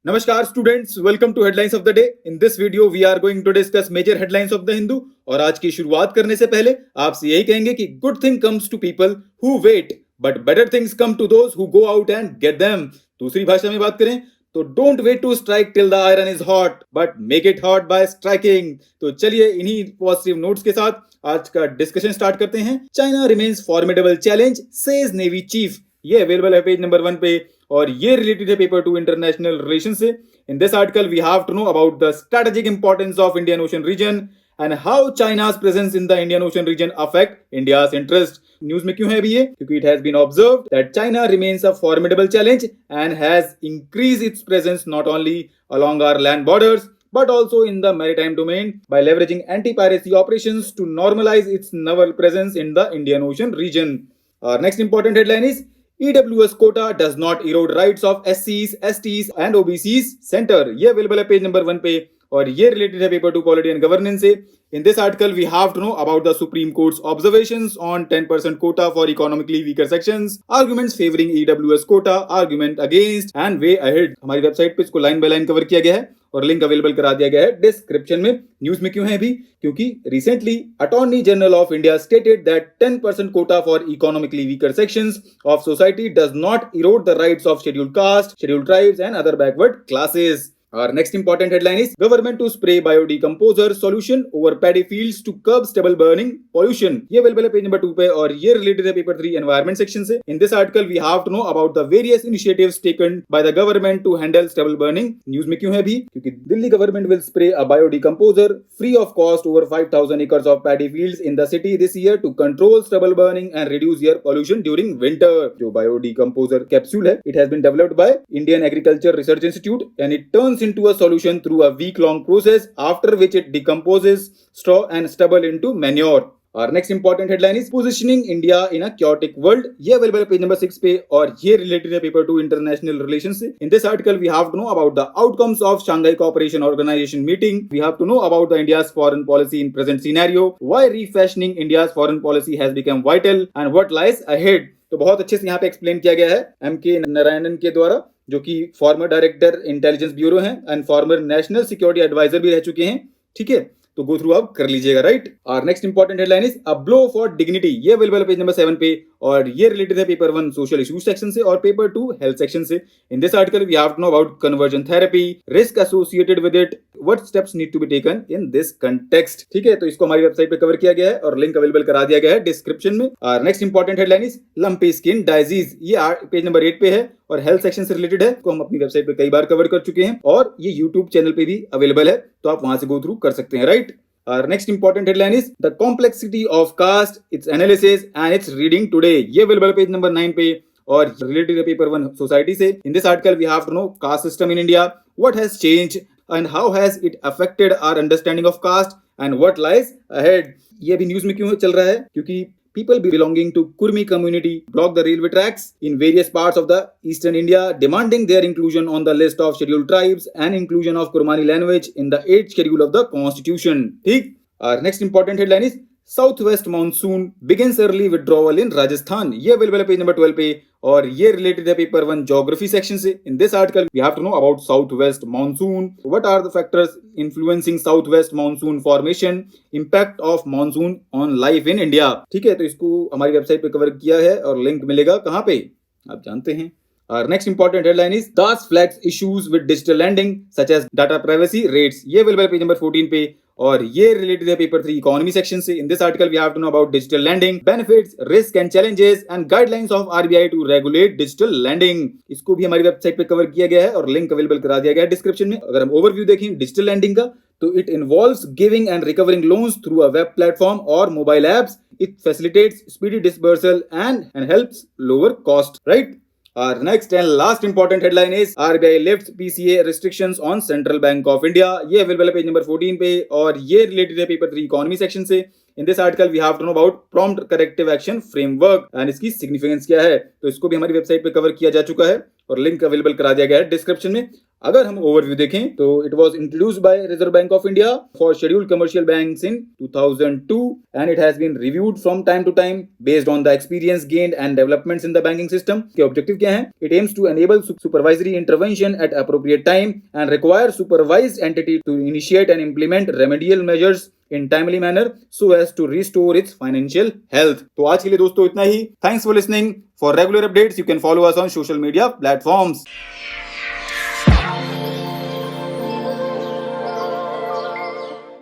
नमस्कार students, welcome to headlines of the day. In this video we are going to discuss major headlines of the Hindu. और आज की शुरुआत करने से पहले आपसे यही कहेंगे कि good thing comes to people who wait, but better things come to those who go out and get them. दूसरी भाषा में बात करें तो don't wait to strike till the iron is hot, but make it hot by striking. तो चलिए इन्हीं positive notes के साथ आज का डिस्कशन स्टार्ट करते हैं। China remains formidable challenge says navy chief, ये अवेलेबल है पेज नंबर 1 पे और ये रिलेटेड है पेपर 2 इंटरनेशनल रिलेशन से। In this article, we have to know about the strategic importance of Indian Ocean region and how China's presence in the Indian Ocean region affect India's interest. News में क्यों है अभी ये? क्योंकि it has been observed that China remains a formidable challenge and has increased its presence not only along our land borders but also in the maritime domain by leveraging anti-piracy operations to normalize its naval presence in the Indian Ocean region. Our next important headline is EWS quota does not erode rights of SCs, STs and OBCs center. ये available है page number 1 पे और ये related है paper 2 polity and governance से। In this article, we have to know about the Supreme Court's observations on 10% quota for economically weaker sections, arguments favoring EWS quota, argument against and way ahead. हमारी website पे इसको line by line cover किया गया है और link available करा दिया गया है डिस्क्रिप्शन में। न्यूज में क्यों है अभी? क्योंकि recently attorney general of India stated that 10% quota for economically weaker sections of society does not erode the rights of scheduled caste, scheduled tribes and other backward classes. Our next important headline is government to spray biodecomposer solution over paddy fields to curb stubble burning pollution. ये available है page number 2 पे और ये related है paper 3 environment section से। In this article we have to know about the various initiatives taken by the government to handle stubble burning. News में क्यों है अभी? क्योंकि Delhi government will spray a biodecomposer free of cost over 5,000 acres of paddy fields in the city this year to control stubble burning and reduce air pollution during winter. जो biodecomposer capsule है, it has been developed by Indian Agriculture Research Institute and it turns into a solution through a week-long process after which it decomposes straw and stubble into manure. Our next important headline is positioning India in a chaotic world. ये available है page number 6 पे और ये related है paper 2 international relation से। In this article we have to know about the outcomes of Shanghai Cooperation Organization meeting. We have to know about the India's foreign policy in present scenario, why refashioning India's foreign policy has become vital and what lies ahead. तो बहुत अच्छे से यहाँ पे explain किया गया है M.K. Narayanan के द्वारा, जो कि फॉर्मर डायरेक्टर इंटेलिजेंस ब्यूरो हैं and former national security adviser भी रह चुके हैं। ठीक है, तो गो थ्रू आप कर लीजिएगा, राइट। और next important headline is a blow for dignity, ये अवेलेबल है पेज नंबर 7 पे और ये रिलेटेड है पेपर 1 सोशल इश्यूज सेक्शन से और पेपर 2 हेल्थ सेक्शन से। In this article we have to know about conversion therapy, risk associated with it, what steps need to be taken in this context. ठीक है, तो इसको हमारी website पे cover किया गया है और लिंक अवेलेबल करा दिया गया है डिस्क्रिप्शन में। और next important headline is lumpy skin disease, ये पेज नंबर 8 पे है और हेल्थ सेक्शन से रिलेटेड है। को हम अपनी वेबसाइट पे कई बार कवर कर चुके हैं और ये यूट्यूब चैनल पे भी अवेलेबल है, तो आप वहां से गो थ्रू कर सकते हैं, right. Our next important headline is the complexity of caste, its analysis and its reading today. ये available पेज नंबर 9 पे और related है पेपर 1 सोसाइटी से। In this article we have to know caste system in India, what has changed and how has it affected our understanding of caste and what lies ahead. ये अभी news में क्यों चल रहा है? क्योंकि people belonging to Kurmi community block the railway tracks in various parts of the eastern India, demanding their inclusion on the list of scheduled tribes and inclusion of Kurmani language in the 8th schedule of the constitution. ठीक। Our next important headline is Southwest monsoon begins early withdrawal in Rajasthan. ये available है page number 12 पे और ये related है paper 1 geography section से। In this article we have to know about southwest monsoon, what are the factors influencing southwest monsoon formation, impact of monsoon on life in India. ठीक है, तो इसको हमारी वेबसाइट पे कवर किया है और लिंक मिलेगा कहाँ पे आप जानते हैं। Our next important headline is DAS flags issues with digital lending such as data privacy rates. ये अवेलेबल है पेज नंबर 14 पे और ये रिलेटेड है पेपर 3 इकोनॉमी सेक्शन से। In this article we have to know about digital lending, benefits, risk and challenges and guidelines of RBI to regulate digital lending. इसको भी हमारी वेबसाइट पे कवर किया गया है और लिंक अवेलेबल करा दिया गया है डिस्क्रिप्शन में। अगर हम ओवरव्यू देखें डिजिटल लैंडिंग का तो it involves giving and recovering loans through a web platform और mobile apps. It facilitates speedy disbursal and helps lower cost, right. Our next and last important headline is RBI lifts PCA restrictions on Central Bank of India. ये available है page number 14 पे और ये related है paper 3 economy section से। In this article we have to know about prompt corrective action framework and इसकी significance क्या है, तो इसको भी हमारी वेबसाइट पे कवर किया जा चुका है और लिंक अवेलेबल करा दिया गया है डिस्क्रिप्शन में। अगर हम ओवरव्यू देखें तो it was introduced by reserve bank of India for scheduled commercial banks in 2002 and it has been reviewed from time to time based on the experience gained and developments in the banking system. के objective क्या है? It aims to enable supervisory intervention at appropriate time and require supervised entity to initiate and implement remedial measures in timely manner so as to restore its financial health। तो आज के लिए दोस्तों इतना ही। Thanks for listening. For regular updates you can follow us on social media platforms।